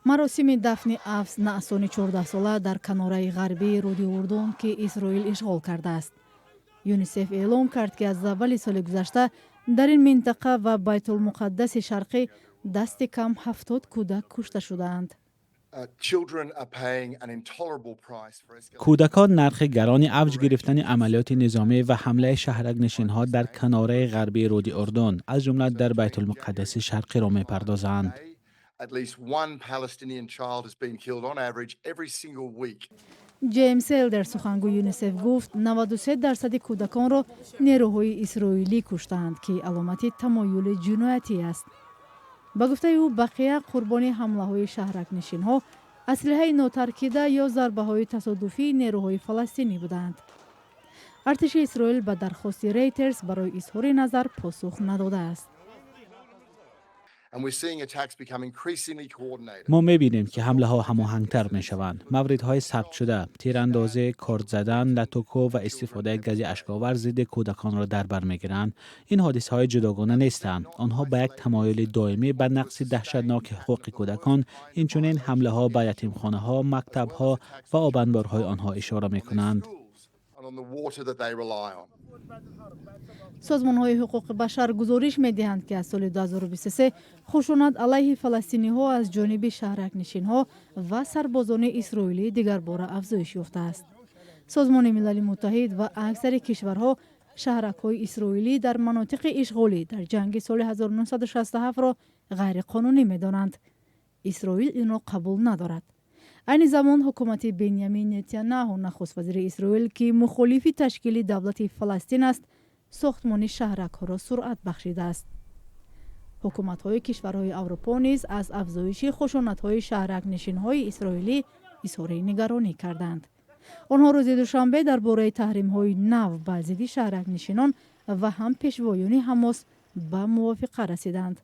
مراسم دفن افز نعسان 14 ساله در کنارای غربی رودی اردن که اسرائیل اشغال کرده است. یونیسف اعلام کرد که از اول سال گذشته در این منطقه و بیتولمقدس شرقی دست کم 70 کودک کشته شدند. کودکان نرخ گران اوج گرفتن عملیات نظامی و حمله شهرک نشین‌ها در کنارای غربی رودی اردن از جمله در بیتولمقدس شرقی را می‌پردازند. جیمز هیلدر سخنگوی یونیسف گفت 93% کودکان را نیروهای اسرائیلی کشتند که علامت تمایل جنایتی است. با گفته او بقیه قربانی حمله های شهرک نشین ها، اسلحه ناترکیده یا ضربه های تصادفی نیروهای فلسطینی بودند. ارتش اسرائیل به درخواست ریترز برای اظهار نظر پاسخ نداده است. ما می‌بینیم که حمله ها هماهنگ‌تر می‌شوند. موردهای ثبت شده، تیراندازی، کارد زدن، لتوکو و استفاده گاز اشک‌آور ضد کودکان را در بر می‌گیرند. این حادثه‌های جداگانه نیستند. آنها به یک تمایل دائمی به نقض دهشتناک حقوق کودکان، اینچنین حمله‌ها به یتیمخانه‌ها، مکتب‌ها و آبانبارهای آنها اشاره می‌کنند. سازمان‌های حقوق بشر گزارش می‌دهند که از سال 2023 خشونت علیه فلسطینی‌ها از جانب شهرک نشین‌ها و سربازان اسرائیلی دیگر باره افزایش یافته است. سازمان ملل متحد و اکثر کشورها شهرک‌های اسرائیلی در مناطق اشغالی در جنگ سال 1967 را غیر قانونی می‌دانند. اسرائیل این را قبول ندارد. این زمان حکومت بنیامین نتانیاهو نخست وزیر اسرائیل که مخالف تشکیل دولت فلسطین است، ساختمان شهرک ها را سرعت بخشیده است. حکومت های کشورهای اروپا نیز از افزایش خشونت های شهرک نشین های اسرائیلی اظهار نگرانی کردند. آنها روز دوشنبه درباره تحریم های نو بر ضد شهرک نشینان و هم پیشوایان حماس به موافقه رسیدند.